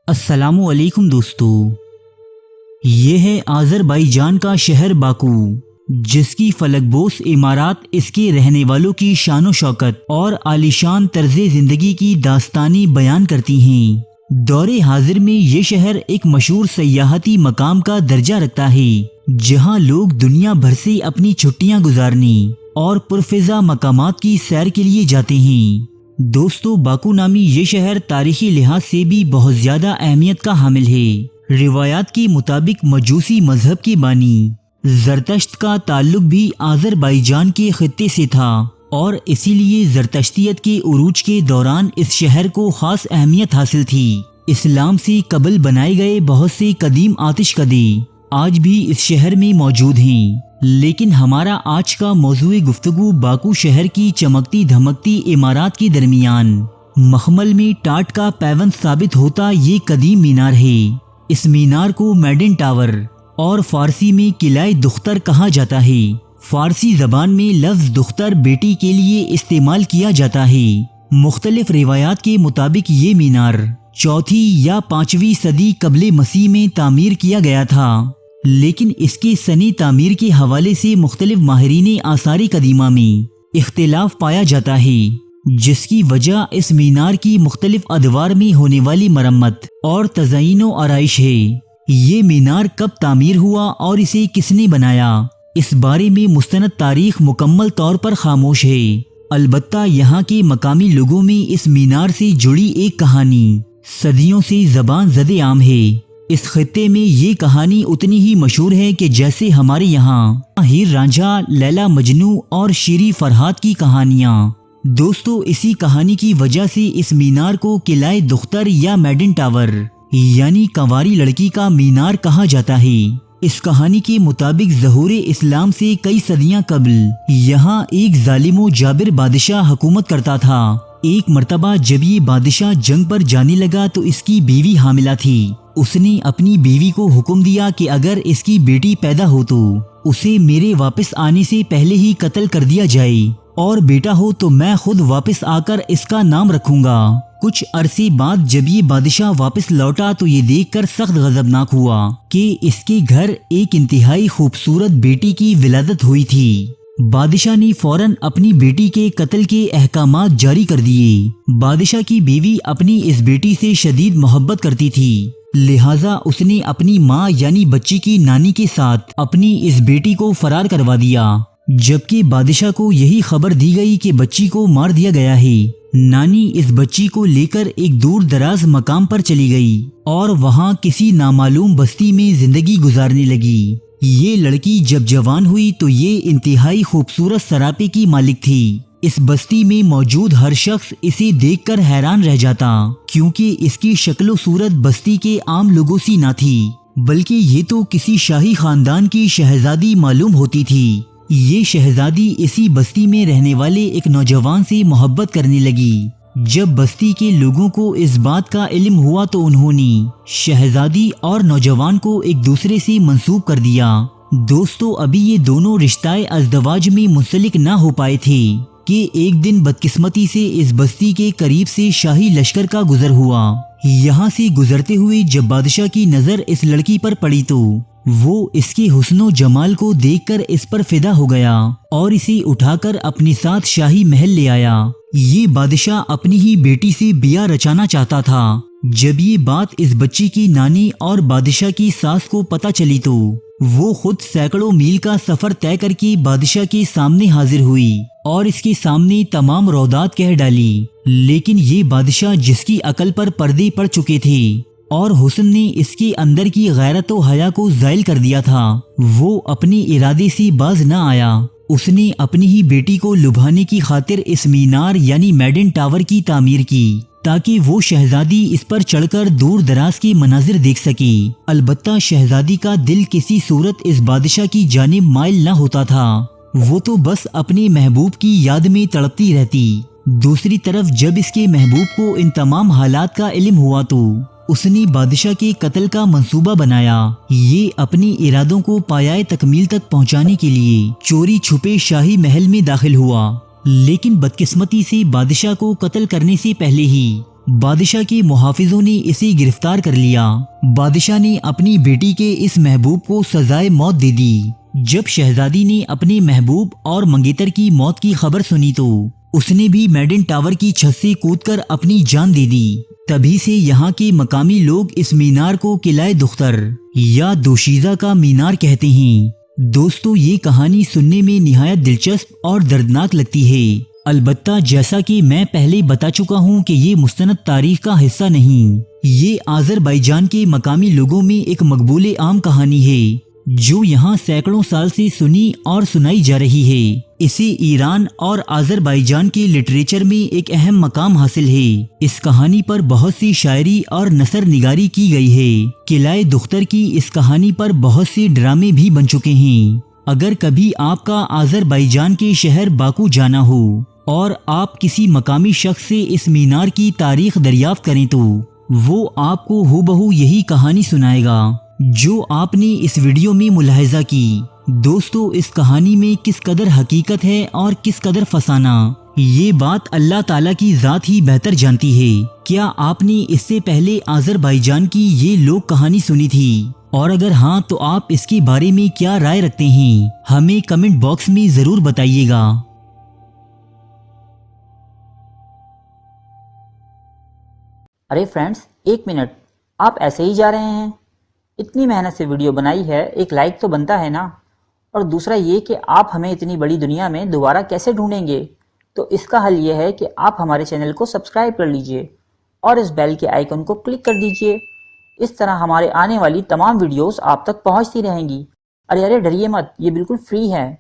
السلام علیکم دوستو، یہ ہے آذربائیجان کا شہر باکو، جس کی فلک بوس عمارات اس کے رہنے والوں کی شان و شوکت اور عالیشان طرز زندگی کی داستانی بیان کرتی ہیں۔ دور حاضر میں یہ شہر ایک مشہور سیاحتی مقام کا درجہ رکھتا ہے، جہاں لوگ دنیا بھر سے اپنی چھٹیاں گزارنے اور پرفضا مقامات کی سیر کے لیے جاتے ہیں۔ دوستو، باکو نامی یہ شہر تاریخی لحاظ سے بھی بہت زیادہ اہمیت کا حامل ہے۔ روایات کے مطابق مجوسی مذہب کے بانی زرتشت کا تعلق بھی آذربائیجان کے خطے سے تھا، اور اسی لیے زرتشتیت کے عروج کے دوران اس شہر کو خاص اہمیت حاصل تھی۔ اسلام سے قبل بنائے گئے بہت سے قدیم آتش کدے آج بھی اس شہر میں موجود ہیں، لیکن ہمارا آج کا موضوع گفتگو باکو شہر کی چمکتی دھمکتی عمارات کے درمیان مخمل میں ٹاٹ کا پیوند ثابت ہوتا یہ قدیم مینار ہے۔ اس مینار کو میڈن ٹاور اور فارسی میں قلعہ دختر کہا جاتا ہے۔ فارسی زبان میں لفظ دختر بیٹی کے لیے استعمال کیا جاتا ہے۔ مختلف روایات کے مطابق یہ مینار چوتھی یا 5ویں صدی قبل مسیح میں تعمیر کیا گیا تھا، لیکن اس کے سنِ تعمیر کے حوالے سے مختلف ماہرین آثار قدیمہ میں اختلاف پایا جاتا ہے، جس کی وجہ اس مینار کی مختلف ادوار میں ہونے والی مرمت اور تزئین و آرائش ہے۔ یہ مینار کب تعمیر ہوا اور اسے کس نے بنایا، اس بارے میں مستند تاریخ مکمل طور پر خاموش ہے۔ البتہ یہاں کے مقامی لوگوں میں اس مینار سے جڑی ایک کہانی صدیوں سے زبان زد عام ہے۔ اس خطے میں یہ کہانی اتنی ہی مشہور ہے کہ جیسے ہمارے یہاں ہیر رانجھا، لیلا مجنو اور شیری فرہاد کی کہانیاں۔ دوستو، اسی کہانی کی وجہ سے اس مینار کو قلعہ دختر یا میڈن ٹاور یعنی کنواری لڑکی کا مینار کہا جاتا ہے۔ اس کہانی کے مطابق ظہور اسلام سے کئی صدیاں قبل یہاں ایک ظالم و جابر بادشاہ حکومت کرتا تھا۔ ایک مرتبہ جب یہ بادشاہ جنگ پر جانے لگا تو اس کی بیوی حاملہ تھی۔ اس نے اپنی بیوی کو حکم دیا کہ اگر اس کی بیٹی پیدا ہو تو اسے میرے واپس آنے سے پہلے ہی قتل کر دیا جائے، اور بیٹا ہو تو میں خود واپس آ کر اس کا نام رکھوں گا۔ کچھ عرصے بعد جب یہ بادشاہ واپس لوٹا تو یہ دیکھ کر سخت غضبناک ہوا کہ اس کے گھر ایک انتہائی خوبصورت بیٹی کی ولادت ہوئی تھی۔ بادشاہ نے فوراً اپنی بیٹی کے قتل کے احکامات جاری کر دیے۔ بادشاہ کی بیوی اپنی اس بیٹی سے شدید محبت کرتی تھی، لہٰذا اس نے اپنی ماں یعنی بچی کی نانی کے ساتھ اپنی اس بیٹی کو فرار کروا دیا۔ جبکہ بادشاہ کو یہی خبر دی گئی کہ بچی کو مار دیا گیا ہے، نانی اس بچی کو لے کر ایک دور دراز مقام پر چلی گئی اور وہاں کسی نامعلوم بستی میں زندگی گزارنے لگی۔ یہ لڑکی جب جوان ہوئی تو یہ انتہائی خوبصورت سراپے کی مالک تھی۔ اس بستی میں موجود ہر شخص اسے دیکھ کر حیران رہ جاتا، کیونکہ اس کی شکل و صورت بستی کے عام لوگوں سی نہ تھی، بلکہ یہ تو کسی شاہی خاندان کی شہزادی معلوم ہوتی تھی۔ یہ شہزادی اسی بستی میں رہنے والے ایک نوجوان سے محبت کرنے لگی۔ جب بستی کے لوگوں کو اس بات کا علم ہوا تو انہوں نے شہزادی اور نوجوان کو ایک دوسرے سے منسوب کر دیا۔ دوستو، ابھی یہ دونوں رشتہ ازدواج میں منسلک نہ ہو پائے تھے کہ ایک دن بدقسمتی سے اس بستی کے قریب سے شاہی لشکر کا گزر ہوا۔ یہاں سے گزرتے ہوئے جب بادشاہ کی نظر اس لڑکی پر پڑی تو وہ اس کے حسن و جمال کو دیکھ کر اس پر فدا ہو گیا اور اسے اٹھا کر اپنے ساتھ شاہی محل لے آیا۔ یہ بادشاہ اپنی ہی بیٹی سے بیاہ رچانا چاہتا تھا۔ جب یہ بات اس بچی کی نانی اور بادشاہ کی ساس کو پتہ چلی تو وہ خود سینکڑوں میل کا سفر طے کر کے بادشاہ کے سامنے حاضر ہوئی اور اس کے سامنے تمام رودات کہہ ڈالی، لیکن یہ بادشاہ جس کی عقل پر پردے پڑ چکے تھے اور حسن نے اس کے اندر کی غیرت و حیا کو زائل کر دیا تھا، وہ اپنے ارادے سے باز نہ آیا۔ اس نے اپنی ہی بیٹی کو لبھانے کی خاطر اس مینار یعنی میڈن ٹاور کی تعمیر کی، تاکہ وہ شہزادی اس پر چڑھ کر دور دراز کے مناظر دیکھ سکے۔ البتہ شہزادی کا دل کسی صورت اس بادشاہ کی جانب مائل نہ ہوتا تھا، وہ تو بس اپنے محبوب کی یاد میں تڑپتی رہتی۔ دوسری طرف جب اس کے محبوب کو ان تمام حالات کا علم ہوا تو اس نے بادشاہ کے قتل کا منصوبہ بنایا۔ یہ اپنی ارادوں کو پایۂ تکمیل تک پہنچانے کے لیے چوری چھپے شاہی محل میں داخل ہوا، لیکن بدقسمتی سے بادشاہ کو قتل کرنے سے پہلے ہی بادشاہ کے محافظوں نے اسے گرفتار کر لیا۔ بادشاہ نے اپنی بیٹی کے اس محبوب کو سزائے موت دے دی۔ جب شہزادی نے اپنے محبوب اور منگیتر کی موت کی خبر سنی تو اس نے بھی میڈن ٹاور کی چھت سے کود کر اپنی جان دے دی۔ تبھی سے یہاں کے مقامی لوگ اس مینار کو قلعہ دختر یا دوشیزہ کا مینار کہتے ہیں۔ دوستو، یہ کہانی سننے میں نہایت دلچسپ اور دردناک لگتی ہے۔ البتہ جیسا کہ میں پہلے بتا چکا ہوں کہ یہ مستند تاریخ کا حصہ نہیں، یہ آذربائیجان کے مقامی لوگوں میں ایک مقبول عام کہانی ہے جو یہاں سینکڑوں سال سے سنی اور سنائی جا رہی ہے۔ اسے ایران اور آذربائیجان کے لٹریچر میں ایک اہم مقام حاصل ہے۔ اس کہانی پر بہت سی شاعری اور نثر نگاری کی گئی ہے۔ قلعہ دختر کی اس کہانی پر بہت سے ڈرامے بھی بن چکے ہیں۔ اگر کبھی آپ کا آذربائیجان کے شہر باکو جانا ہو اور آپ کسی مقامی شخص سے اس مینار کی تاریخ دریافت کریں تو وہ آپ کو ہو بہو یہی کہانی سنائے گا جو آپ نے اس ویڈیو میں ملاحظہ کی۔ دوستو، اس کہانی میں کس قدر حقیقت ہے اور کس قدر فسانہ، یہ بات اللہ تعالیٰ کی ذات ہی بہتر جانتی ہے۔ کیا آپ نے اس سے پہلے آذربائیجان کی یہ لوک کہانی سنی تھی؟ اور اگر ہاں تو آپ اس کے بارے میں کیا رائے رکھتے ہیں؟ ہمیں کمنٹ باکس میں ضرور بتائیے گا۔ ارے فرینڈز، ایک منٹ، آپ ایسے ہی جا رہے ہیں؟ اتنی محنت سے ویڈیو بنائی ہے، ایک لائک تو بنتا ہے نا؟ اور دوسرا یہ کہ آپ ہمیں اتنی بڑی دنیا میں دوبارہ کیسے ڈھونڈیں گے؟ تو اس کا حل یہ ہے کہ آپ ہمارے چینل کو سبسکرائب کر لیجئے اور اس بیل کے آئیکن کو کلک کر دیجئے۔ اس طرح ہمارے آنے والی تمام ویڈیوز آپ تک پہنچتی رہیں گی۔ ارے ڈریے مت، یہ بالکل فری ہے۔